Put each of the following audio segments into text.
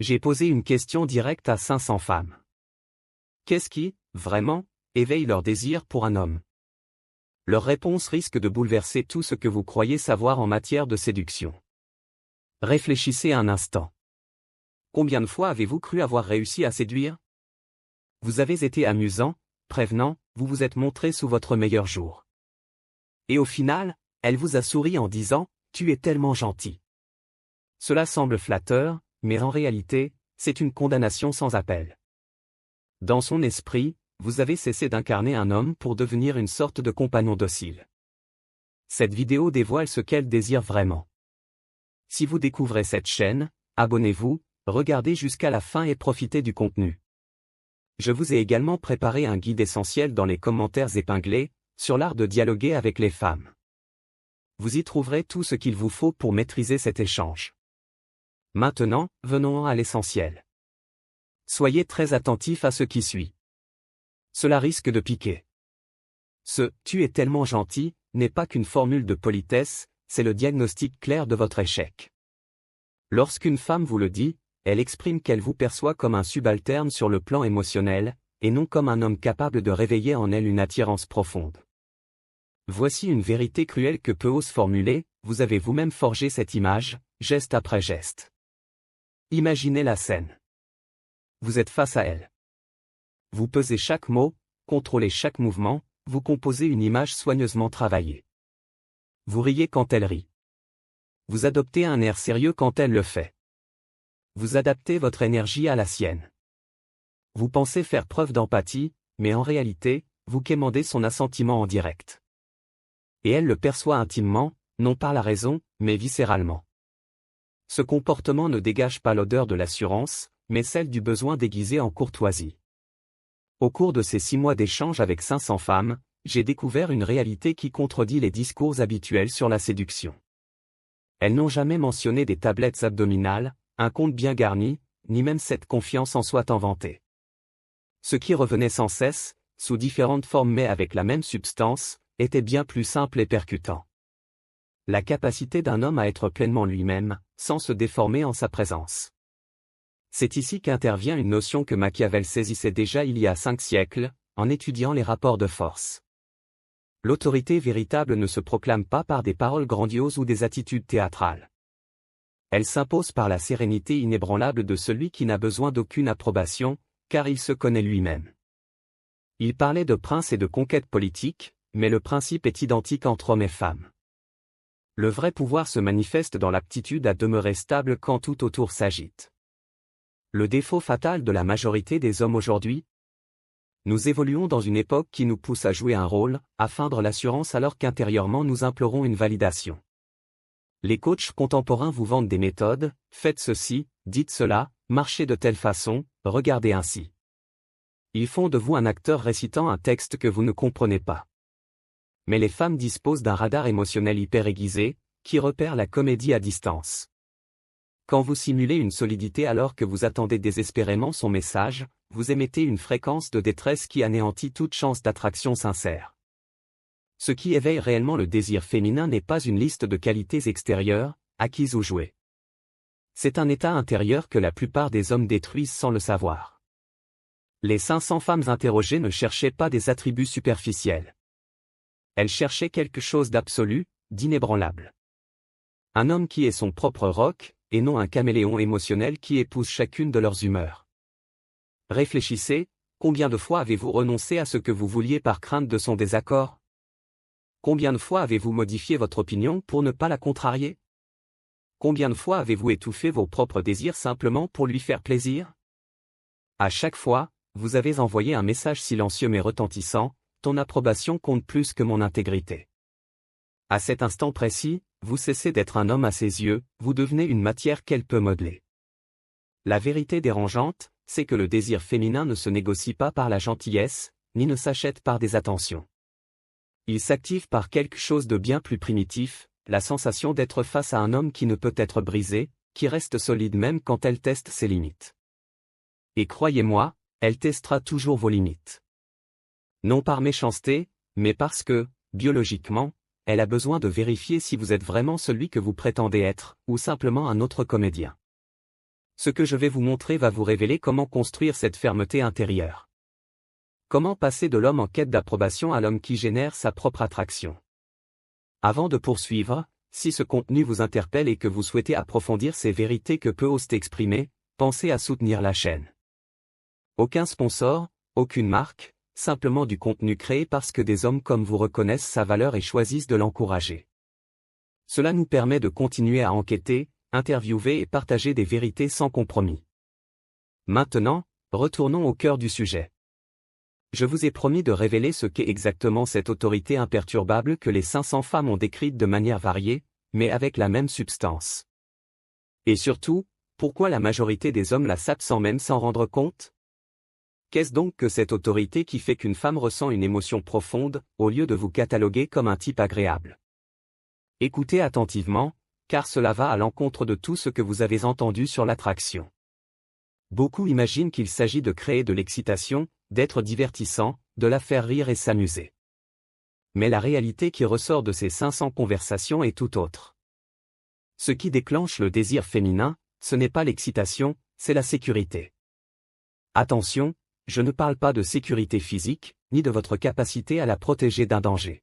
J'ai posé une question directe à 500 femmes. Qu'est-ce qui, vraiment, éveille leur désir pour un homme? Leur réponse risque de bouleverser tout ce que vous croyez savoir en matière de séduction. Réfléchissez un instant. Combien de fois avez-vous cru avoir réussi à séduire? Vous avez été amusant, prévenant, vous vous êtes montré sous votre meilleur jour. Et au final, elle vous a souri en disant « Tu es tellement gentil ». Cela semble flatteur, mais en réalité, c'est une condamnation sans appel. Dans son esprit, vous avez cessé d'incarner un homme pour devenir une sorte de compagnon docile. Cette vidéo dévoile ce qu'elle désire vraiment. Si vous découvrez cette chaîne, abonnez-vous, regardez jusqu'à la fin et profitez du contenu. Je vous ai également préparé un guide essentiel dans les commentaires épinglés, sur l'art de dialoguer avec les femmes. Vous y trouverez tout ce qu'il vous faut pour maîtriser cet échange. Maintenant, venons à l'essentiel. Soyez très attentifs à ce qui suit. Cela risque de piquer. Ce « tu es tellement gentil » n'est pas qu'une formule de politesse, c'est le diagnostic clair de votre échec. Lorsqu'une femme vous le dit, elle exprime qu'elle vous perçoit comme un subalterne sur le plan émotionnel, et non comme un homme capable de réveiller en elle une attirance profonde. Voici une vérité cruelle que peu osent formuler, vous avez vous-même forgé cette image, geste après geste. Imaginez la scène. Vous êtes face à elle. Vous pesez chaque mot, contrôlez chaque mouvement, vous composez une image soigneusement travaillée. Vous riez quand elle rit. Vous adoptez un air sérieux quand elle le fait. Vous adaptez votre énergie à la sienne. Vous pensez faire preuve d'empathie, mais en réalité, vous quémandez son assentiment en direct. Et elle le perçoit intimement, non par la raison, mais viscéralement. Ce comportement ne dégage pas l'odeur de l'assurance, mais celle du besoin déguisé en courtoisie. Au cours de ces 6 mois d'échange avec 500 femmes, j'ai découvert une réalité qui contredit les discours habituels sur la séduction. Elles n'ont jamais mentionné des tablettes abdominales, un compte bien garni, ni même cette confiance en soi tant vantée. Ce qui revenait sans cesse, sous différentes formes mais avec la même substance, était bien plus simple et percutant. La capacité d'un homme à être pleinement lui-même, sans se déformer en sa présence. C'est ici qu'intervient une notion que Machiavel saisissait déjà il y a 5 siècles, en étudiant les rapports de force. L'autorité véritable ne se proclame pas par des paroles grandioses ou des attitudes théâtrales. Elle s'impose par la sérénité inébranlable de celui qui n'a besoin d'aucune approbation, car il se connaît lui-même. Il parlait de prince et de conquête politique, mais le principe est identique entre hommes et femmes. Le vrai pouvoir se manifeste dans l'aptitude à demeurer stable quand tout autour s'agite. Le défaut fatal de la majorité des hommes aujourd'hui? Nous évoluons dans une époque qui nous pousse à jouer un rôle, à feindre l'assurance alors qu'intérieurement nous implorons une validation. Les coachs contemporains vous vendent des méthodes, faites ceci, dites cela, marchez de telle façon, regardez ainsi. Ils font de vous un acteur récitant un texte que vous ne comprenez pas. Mais les femmes disposent d'un radar émotionnel hyper aiguisé, qui repère la comédie à distance. Quand vous simulez une solidité alors que vous attendez désespérément son message, vous émettez une fréquence de détresse qui anéantit toute chance d'attraction sincère. Ce qui éveille réellement le désir féminin n'est pas une liste de qualités extérieures, acquises ou jouées. C'est un état intérieur que la plupart des hommes détruisent sans le savoir. Les 500 femmes interrogées ne cherchaient pas des attributs superficiels. Elles cherchaient quelque chose d'absolu, d'inébranlable. Un homme qui est son propre roc, et non un caméléon émotionnel qui épouse chacune de leurs humeurs. Réfléchissez, combien de fois avez-vous renoncé à ce que vous vouliez par crainte de son désaccord? Combien de fois avez-vous modifié votre opinion pour ne pas la contrarier? Combien de fois avez-vous étouffé vos propres désirs simplement pour lui faire plaisir? À chaque fois, vous avez envoyé un message silencieux mais retentissant, ton approbation compte plus que mon intégrité. À cet instant précis, vous cessez d'être un homme à ses yeux, vous devenez une matière qu'elle peut modeler. La vérité dérangeante, c'est que le désir féminin ne se négocie pas par la gentillesse, ni ne s'achète par des attentions. Il s'active par quelque chose de bien plus primitif, la sensation d'être face à un homme qui ne peut être brisé, qui reste solide même quand elle teste ses limites. Et croyez-moi, elle testera toujours vos limites. Non par méchanceté, mais parce que, biologiquement, elle a besoin de vérifier si vous êtes vraiment celui que vous prétendez être, ou simplement un autre comédien. Ce que je vais vous montrer va vous révéler comment construire cette fermeté intérieure. Comment passer de l'homme en quête d'approbation à l'homme qui génère sa propre attraction. Avant de poursuivre, si ce contenu vous interpelle et que vous souhaitez approfondir ces vérités que peu osent exprimer, pensez à soutenir la chaîne. Aucun sponsor, aucune marque, simplement du contenu créé parce que des hommes comme vous reconnaissent sa valeur et choisissent de l'encourager. Cela nous permet de continuer à enquêter, interviewer et partager des vérités sans compromis. Maintenant, retournons au cœur du sujet. Je vous ai promis de révéler ce qu'est exactement cette autorité imperturbable que les 500 femmes ont décrite de manière variée, mais avec la même substance. Et surtout, pourquoi la majorité des hommes la sapent sans même s'en rendre compte? Qu'est-ce donc que cette autorité qui fait qu'une femme ressent une émotion profonde, au lieu de vous cataloguer comme un type agréable? Écoutez attentivement, car cela va à l'encontre de tout ce que vous avez entendu sur l'attraction. Beaucoup imaginent qu'il s'agit de créer de l'excitation, d'être divertissant, de la faire rire et s'amuser. Mais la réalité qui ressort de ces 500 conversations est tout autre. Ce qui déclenche le désir féminin, ce n'est pas l'excitation, c'est la sécurité. Attention, je ne parle pas de sécurité physique, ni de votre capacité à la protéger d'un danger.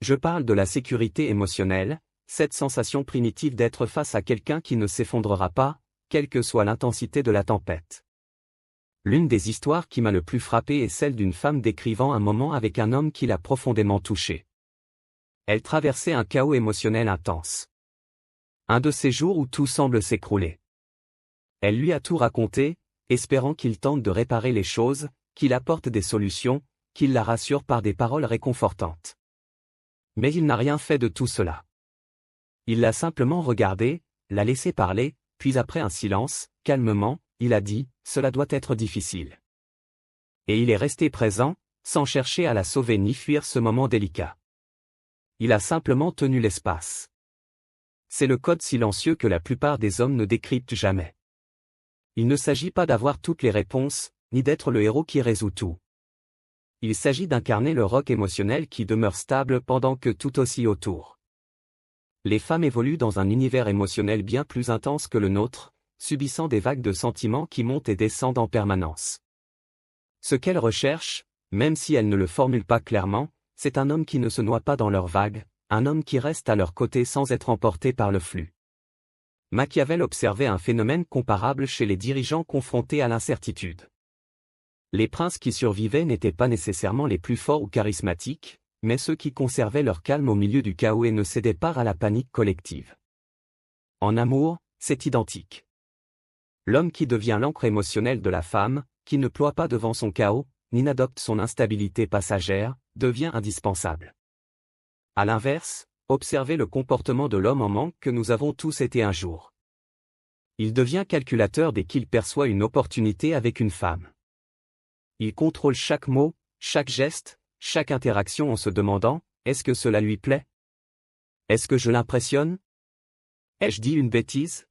Je parle de la sécurité émotionnelle, cette sensation primitive d'être face à quelqu'un qui ne s'effondrera pas, quelle que soit l'intensité de la tempête. L'une des histoires qui m'a le plus frappé est celle d'une femme décrivant un moment avec un homme qui l'a profondément touchée. Elle traversait un chaos émotionnel intense. Un de ces jours où tout semble s'écrouler. Elle lui a tout raconté, espérant qu'il tente de réparer les choses, qu'il apporte des solutions, qu'il la rassure par des paroles réconfortantes. Mais il n'a rien fait de tout cela. Il l'a simplement regardée, l'a laissé parler, puis après un silence, calmement, il a dit « Cela doit être difficile ». Et il est resté présent, sans chercher à la sauver ni fuir ce moment délicat. Il a simplement tenu l'espace. C'est le code silencieux que la plupart des hommes ne décryptent jamais. Il ne s'agit pas d'avoir toutes les réponses, ni d'être le héros qui résout tout. Il s'agit d'incarner le roc émotionnel qui demeure stable pendant que tout oscille autour. Les femmes évoluent dans un univers émotionnel bien plus intense que le nôtre, subissant des vagues de sentiments qui montent et descendent en permanence. Ce qu'elles recherchent, même si elles ne le formulent pas clairement, c'est un homme qui ne se noie pas dans leurs vagues, un homme qui reste à leur côté sans être emporté par le flux. Machiavel observait un phénomène comparable chez les dirigeants confrontés à l'incertitude. Les princes qui survivaient n'étaient pas nécessairement les plus forts ou charismatiques, mais ceux qui conservaient leur calme au milieu du chaos et ne cédaient pas à la panique collective. En amour, c'est identique. L'homme qui devient l'encre émotionnelle de la femme, qui ne ploie pas devant son chaos, ni n'adopte son instabilité passagère, devient indispensable. À l'inverse, observez le comportement de l'homme en manque que nous avons tous été un jour. Il devient calculateur dès qu'il perçoit une opportunité avec une femme. Il contrôle chaque mot, chaque geste, chaque interaction en se demandant « Est-ce que cela lui plaît? Est-ce que je l'impressionne? Ai-je dit une bêtise ?»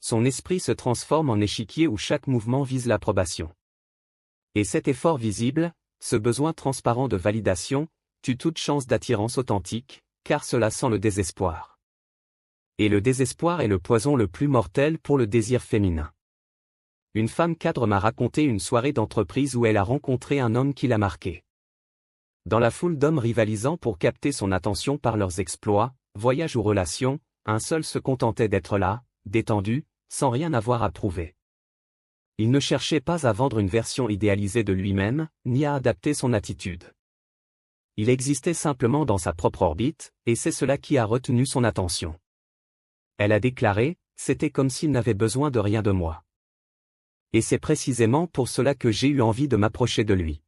Son esprit se transforme en échiquier où chaque mouvement vise l'approbation. Et cet effort visible, ce besoin transparent de validation, tue toute chance d'attirance authentique, car cela sent le désespoir. Et le désespoir est le poison le plus mortel pour le désir féminin. Une femme cadre m'a raconté une soirée d'entreprise où elle a rencontré un homme qui l'a marqué. Dans la foule d'hommes rivalisant pour capter son attention par leurs exploits, voyages ou relations, un seul se contentait d'être là, détendu, sans rien avoir à prouver. Il ne cherchait pas à vendre une version idéalisée de lui-même, ni à adapter son attitude. Il existait simplement dans sa propre orbite, et c'est cela qui a retenu son attention. Elle a déclaré, « C'était comme s'il n'avait besoin de rien de moi. Et c'est précisément pour cela que j'ai eu envie de m'approcher de lui. »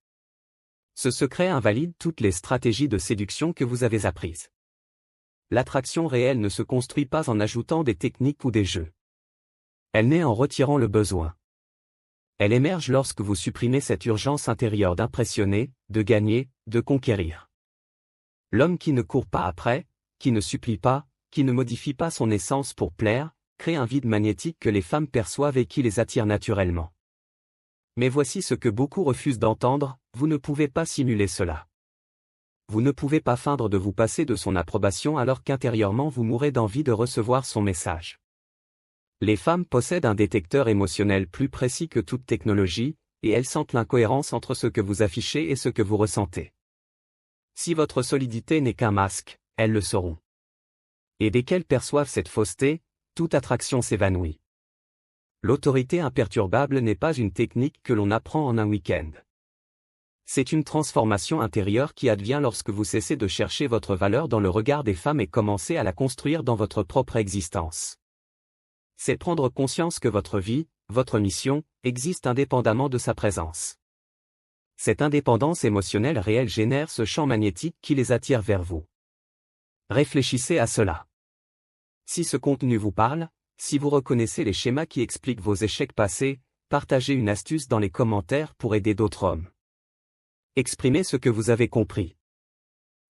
Ce secret invalide toutes les stratégies de séduction que vous avez apprises. L'attraction réelle ne se construit pas en ajoutant des techniques ou des jeux. Elle naît en retirant le besoin. Elle émerge lorsque vous supprimez cette urgence intérieure d'impressionner, de gagner, de conquérir. L'homme qui ne court pas après, qui ne supplie pas, qui ne modifie pas son essence pour plaire, crée un vide magnétique que les femmes perçoivent et qui les attire naturellement. Mais voici ce que beaucoup refusent d'entendre, vous ne pouvez pas simuler cela. Vous ne pouvez pas feindre de vous passer de son approbation alors qu'intérieurement vous mourrez d'envie de recevoir son message. Les femmes possèdent un détecteur émotionnel plus précis que toute technologie, et elles sentent l'incohérence entre ce que vous affichez et ce que vous ressentez. Si votre solidité n'est qu'un masque, elles le sauront. Et dès qu'elles perçoivent cette fausseté, toute attraction s'évanouit. L'autorité imperturbable n'est pas une technique que l'on apprend en un week-end. C'est une transformation intérieure qui advient lorsque vous cessez de chercher votre valeur dans le regard des femmes et commencez à la construire dans votre propre existence. C'est prendre conscience que votre vie, votre mission, existe indépendamment de sa présence. Cette indépendance émotionnelle réelle génère ce champ magnétique qui les attire vers vous. Réfléchissez à cela. Si ce contenu vous parle, si vous reconnaissez les schémas qui expliquent vos échecs passés, partagez une astuce dans les commentaires pour aider d'autres hommes. Exprimez ce que vous avez compris.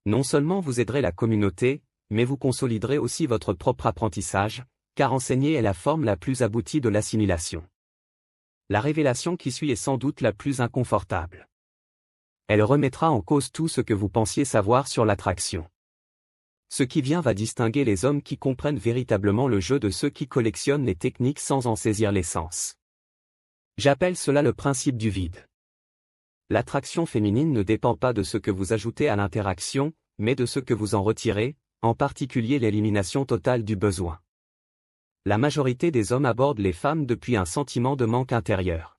Non seulement vous aiderez la communauté, mais vous consoliderez aussi votre propre apprentissage, car enseigner est la forme la plus aboutie de l'assimilation. La révélation qui suit est sans doute la plus inconfortable. Elle remettra en cause tout ce que vous pensiez savoir sur l'attraction. Ce qui vient va distinguer les hommes qui comprennent véritablement le jeu de ceux qui collectionnent les techniques sans en saisir l'essence. J'appelle cela le principe du vide. L'attraction féminine ne dépend pas de ce que vous ajoutez à l'interaction, mais de ce que vous en retirez, en particulier l'élimination totale du besoin. La majorité des hommes abordent les femmes depuis un sentiment de manque intérieur.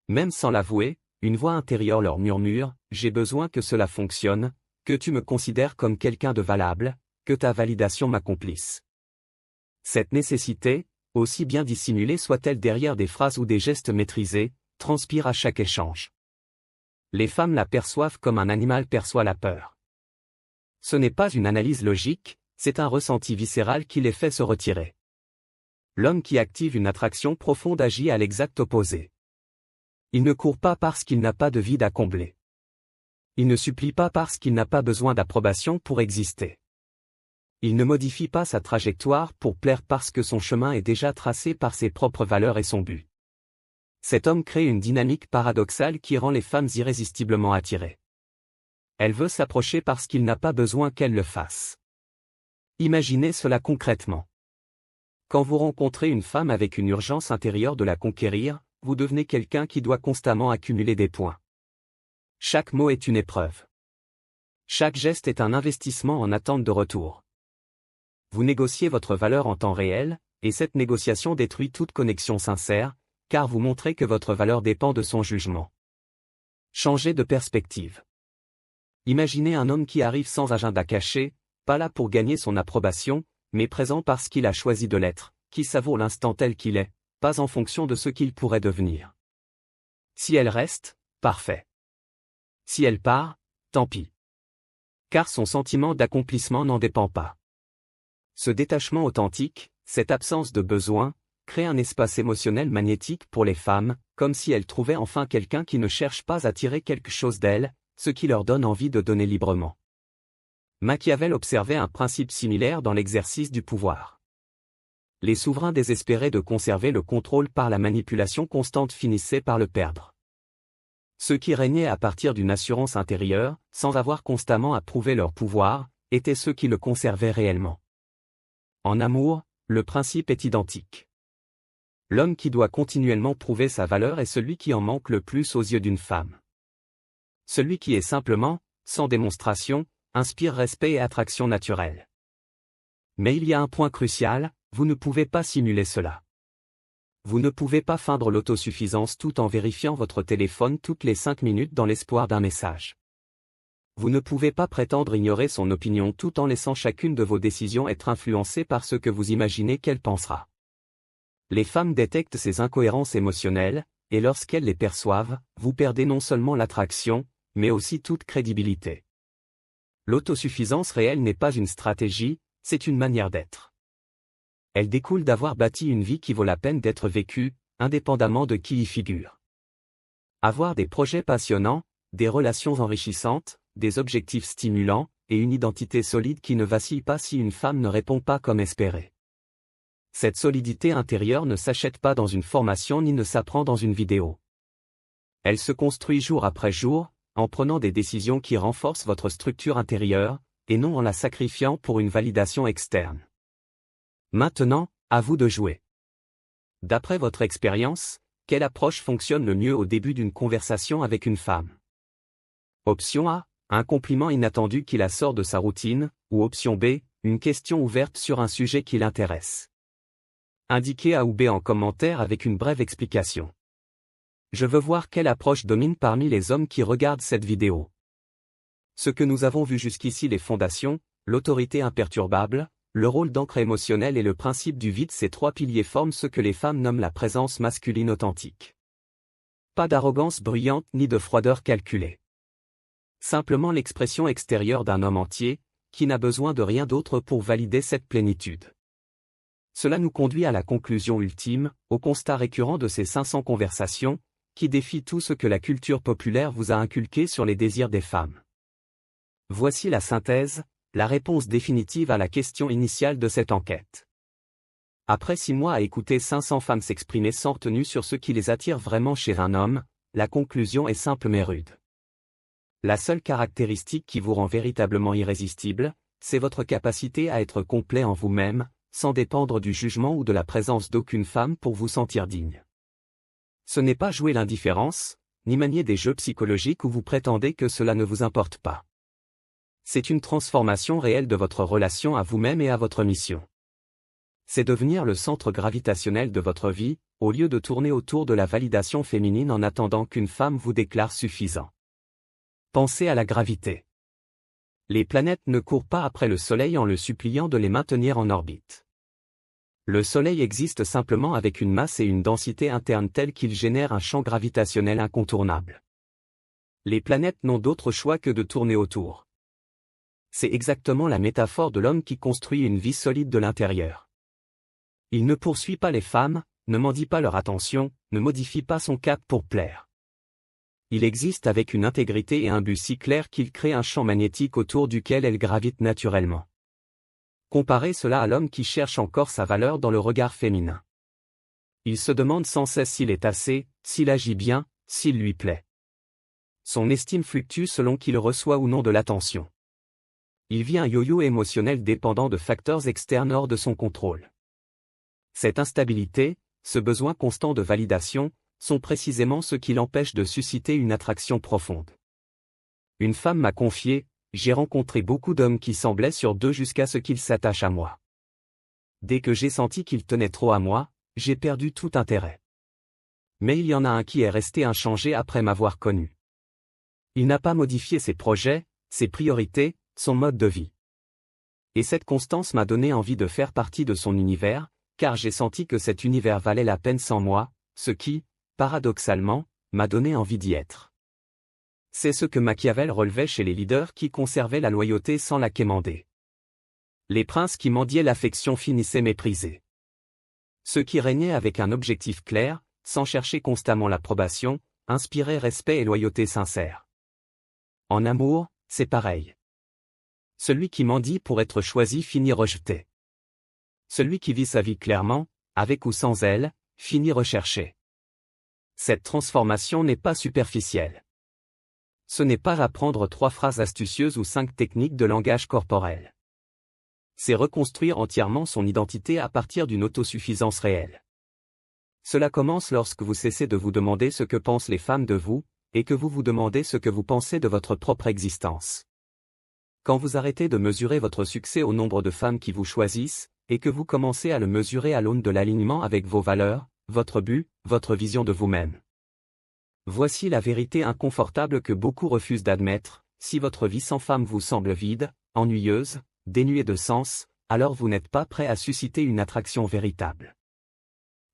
Même sans l'avouer, une voix intérieure leur murmure « J'ai besoin que cela fonctionne, que tu me considères comme quelqu'un de valable, que ta validation m'accomplisse. » Cette nécessité, aussi bien dissimulée soit-elle derrière des phrases ou des gestes maîtrisés, transpire à chaque échange. Les femmes la perçoivent comme un animal perçoit la peur. Ce n'est pas une analyse logique, c'est un ressenti viscéral qui les fait se retirer. L'homme qui active une attraction profonde agit à l'exact opposé. Il ne court pas parce qu'il n'a pas de vide à combler. Il ne supplie pas parce qu'il n'a pas besoin d'approbation pour exister. Il ne modifie pas sa trajectoire pour plaire parce que son chemin est déjà tracé par ses propres valeurs et son but. Cet homme crée une dynamique paradoxale qui rend les femmes irrésistiblement attirées. Elle veut s'approcher parce qu'il n'a pas besoin qu'elle le fasse. Imaginez cela concrètement. Quand vous rencontrez une femme avec une urgence intérieure de la conquérir, vous devenez quelqu'un qui doit constamment accumuler des points. Chaque mot est une épreuve. Chaque geste est un investissement en attente de retour. Vous négociez votre valeur en temps réel, et cette négociation détruit toute connexion sincère, car vous montrez que votre valeur dépend de son jugement. Changez de perspective. Imaginez un homme qui arrive sans agenda caché, pas là pour gagner son approbation, mais présent parce qu'il a choisi de l'être, qui savoure l'instant tel qu'il est, pas en fonction de ce qu'il pourrait devenir. Si elle reste, parfait. Si elle part, tant pis. Car son sentiment d'accomplissement n'en dépend pas. Ce détachement authentique, cette absence de besoin, crée un espace émotionnel magnétique pour les femmes, comme si elles trouvaient enfin quelqu'un qui ne cherche pas à tirer quelque chose d'elles, ce qui leur donne envie de donner librement. Machiavel observait un principe similaire dans l'exercice du pouvoir. Les souverains désespérés de conserver le contrôle par la manipulation constante finissaient par le perdre. Ceux qui régnaient à partir d'une assurance intérieure, sans avoir constamment à prouver leur pouvoir, étaient ceux qui le conservaient réellement. En amour, le principe est identique. L'homme qui doit continuellement prouver sa valeur est celui qui en manque le plus aux yeux d'une femme. Celui qui est simplement, sans démonstration, inspire respect et attraction naturelle. Mais il y a un point crucial, vous ne pouvez pas simuler cela. Vous ne pouvez pas feindre l'autosuffisance tout en vérifiant votre téléphone toutes les 5 minutes dans l'espoir d'un message. Vous ne pouvez pas prétendre ignorer son opinion tout en laissant chacune de vos décisions être influencée par ce que vous imaginez qu'elle pensera. Les femmes détectent ces incohérences émotionnelles, et lorsqu'elles les perçoivent, vous perdez non seulement l'attraction, mais aussi toute crédibilité. L'autosuffisance réelle n'est pas une stratégie, c'est une manière d'être. Elle découle d'avoir bâti une vie qui vaut la peine d'être vécue, indépendamment de qui y figure. Avoir des projets passionnants, des relations enrichissantes, des objectifs stimulants, et une identité solide qui ne vacille pas si une femme ne répond pas comme espéré. Cette solidité intérieure ne s'achète pas dans une formation ni ne s'apprend dans une vidéo. Elle se construit jour après jour, en prenant des décisions qui renforcent votre structure intérieure, et non en la sacrifiant pour une validation externe. Maintenant, à vous de jouer. D'après votre expérience, quelle approche fonctionne le mieux au début d'une conversation avec une femme? Option A, un compliment inattendu qui la sort de sa routine, ou option B, une question ouverte sur un sujet qui l'intéresse. Indiquez A ou B en commentaire avec une brève explication. Je veux voir quelle approche domine parmi les hommes qui regardent cette vidéo. Ce que nous avons vu jusqu'ici, les fondations, l'autorité imperturbable, le rôle d'ancre émotionnelle et le principe du vide, ces trois piliers forment ce que les femmes nomment la présence masculine authentique. Pas d'arrogance bruyante ni de froideur calculée. Simplement l'expression extérieure d'un homme entier, qui n'a besoin de rien d'autre pour valider cette plénitude. Cela nous conduit à la conclusion ultime, au constat récurrent de ces 500 conversations, qui défient tout ce que la culture populaire vous a inculqué sur les désirs des femmes. Voici la synthèse, la réponse définitive à la question initiale de cette enquête. Après 6 mois à écouter 500 femmes s'exprimer sans retenue sur ce qui les attire vraiment chez un homme, la conclusion est simple mais rude. La seule caractéristique qui vous rend véritablement irrésistible, c'est votre capacité à être complet en vous-même, sans dépendre du jugement ou de la présence d'aucune femme pour vous sentir digne. Ce n'est pas jouer l'indifférence, ni manier des jeux psychologiques où vous prétendez que cela ne vous importe pas. C'est une transformation réelle de votre relation à vous-même et à votre mission. C'est devenir le centre gravitationnel de votre vie, au lieu de tourner autour de la validation féminine en attendant qu'une femme vous déclare suffisant. Pensez à la gravité. Les planètes ne courent pas après le Soleil en le suppliant de les maintenir en orbite. Le Soleil existe simplement avec une masse et une densité interne telles qu'il génère un champ gravitationnel incontournable. Les planètes n'ont d'autre choix que de tourner autour. C'est exactement la métaphore de l'homme qui construit une vie solide de l'intérieur. Il ne poursuit pas les femmes, ne mendie pas leur attention, ne modifie pas son cap pour plaire. Il existe avec une intégrité et un but si clair qu'il crée un champ magnétique autour duquel elles gravitent naturellement. Comparez cela à l'homme qui cherche encore sa valeur dans le regard féminin. Il se demande sans cesse s'il est assez, s'il agit bien, s'il lui plaît. Son estime fluctue selon qu'il reçoit ou non de l'attention. Il vit un yo-yo émotionnel dépendant de facteurs externes hors de son contrôle. Cette instabilité, ce besoin constant de validation, sont précisément ce qui l'empêche de susciter une attraction profonde. Une femme m'a confié, j'ai rencontré beaucoup d'hommes qui semblaient sur deux jusqu'à ce qu'ils s'attachent à moi. Dès que j'ai senti qu'ils tenaient trop à moi, j'ai perdu tout intérêt. Mais il y en a un qui est resté inchangé après m'avoir connu. Il n'a pas modifié ses projets, ses priorités, son mode de vie. Et cette constance m'a donné envie de faire partie de son univers, car j'ai senti que cet univers valait la peine sans moi, ce qui, paradoxalement, m'a donné envie d'y être. C'est ce que Machiavel relevait chez les leaders qui conservaient la loyauté sans la quémander. Les princes qui mendiaient l'affection finissaient méprisés. Ceux qui régnaient avec un objectif clair, sans chercher constamment l'approbation, inspiraient respect et loyauté sincère. En amour, c'est pareil. Celui qui mendie pour être choisi finit rejeté. Celui qui vit sa vie clairement, avec ou sans elle, finit recherché. Cette transformation n'est pas superficielle. Ce n'est pas apprendre 3 phrases astucieuses ou 5 techniques de langage corporel. C'est reconstruire entièrement son identité à partir d'une autosuffisance réelle. Cela commence lorsque vous cessez de vous demander ce que pensent les femmes de vous, et que vous vous demandez ce que vous pensez de votre propre existence. Quand vous arrêtez de mesurer votre succès au nombre de femmes qui vous choisissent, et que vous commencez à le mesurer à l'aune de l'alignement avec vos valeurs, votre but, votre vision de vous-même. Voici la vérité inconfortable que beaucoup refusent d'admettre: si votre vie sans femme vous semble vide, ennuyeuse, dénuée de sens, alors vous n'êtes pas prêt à susciter une attraction véritable.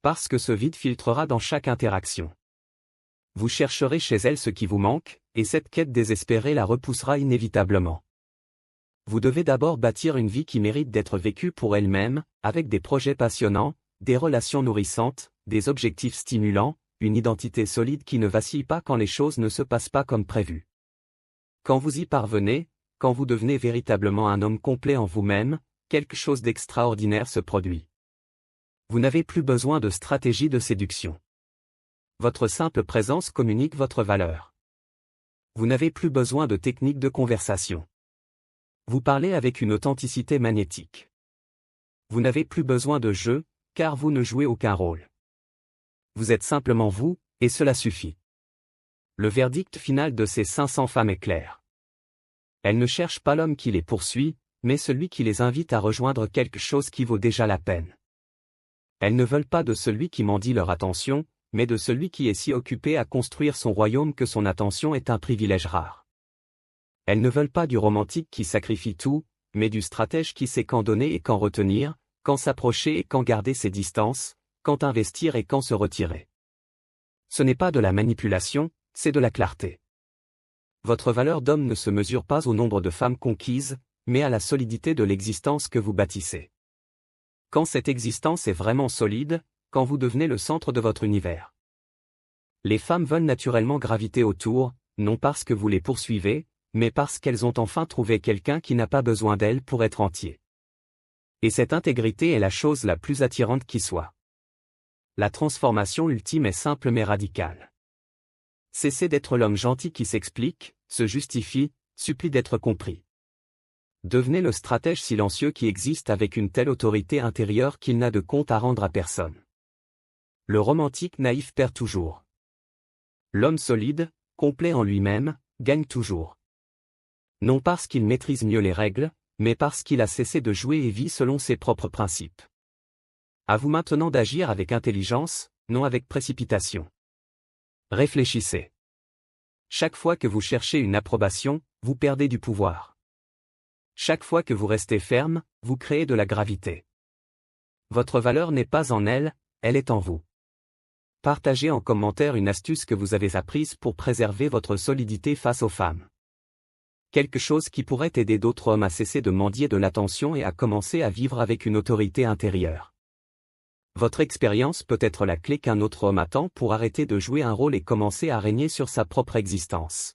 Parce que ce vide filtrera dans chaque interaction. Vous chercherez chez elle ce qui vous manque, et cette quête désespérée la repoussera inévitablement. Vous devez d'abord bâtir une vie qui mérite d'être vécue pour elle-même, avec des projets passionnants, des relations nourrissantes, des objectifs stimulants, une identité solide qui ne vacille pas quand les choses ne se passent pas comme prévu. Quand vous y parvenez, quand vous devenez véritablement un homme complet en vous-même, quelque chose d'extraordinaire se produit. Vous n'avez plus besoin de stratégie de séduction. Votre simple présence communique votre valeur. Vous n'avez plus besoin de techniques de conversation. Vous parlez avec une authenticité magnétique. Vous n'avez plus besoin de jeu, car vous ne jouez aucun rôle. vous êtes simplement vous, et cela suffit. Le verdict final de ces 500 femmes est clair. Elles ne cherchent pas l'homme qui les poursuit, mais celui qui les invite à rejoindre quelque chose qui vaut déjà la peine. Elles ne veulent pas de celui qui mendie leur attention, mais de celui qui est si occupé à construire son royaume que son attention est un privilège rare. Elles ne veulent pas du romantique qui sacrifie tout, mais du stratège qui sait quand donner et quand retenir, quand s'approcher et quand garder ses distances, quand investir et quand se retirer. Ce n'est pas de la manipulation, c'est de la clarté. Votre valeur d'homme ne se mesure pas au nombre de femmes conquises, mais à la solidité de l'existence que vous bâtissez. Quand cette existence est vraiment solide, quand vous devenez le centre de votre univers. Les femmes veulent naturellement graviter autour, non parce que vous les poursuivez, mais parce qu'elles ont enfin trouvé quelqu'un qui n'a pas besoin d'elles pour être entier. Et cette intégrité est la chose la plus attirante qui soit. La transformation ultime est simple mais radicale. Cessez d'être l'homme gentil qui s'explique, se justifie, supplie d'être compris. Devenez le stratège silencieux qui existe avec une telle autorité intérieure qu'il n'a de compte à rendre à personne. Le romantique naïf perd toujours. L'homme solide, complet en lui-même, gagne toujours. Non parce qu'il maîtrise mieux les règles, mais parce qu'il a cessé de jouer et vit selon ses propres principes. À vous maintenant d'agir avec intelligence, non avec précipitation. Réfléchissez. Chaque fois que vous cherchez une approbation, vous perdez du pouvoir. Chaque fois que vous restez ferme, vous créez de la gravité. Votre valeur n'est pas en elle, elle est en vous. Partagez en commentaire une astuce que vous avez apprise pour préserver votre solidité face aux femmes. Quelque chose qui pourrait aider d'autres hommes à cesser de mendier de l'attention et à commencer à vivre avec une autorité intérieure. Votre expérience peut être la clé qu'un autre homme attend pour arrêter de jouer un rôle et commencer à régner sur sa propre existence.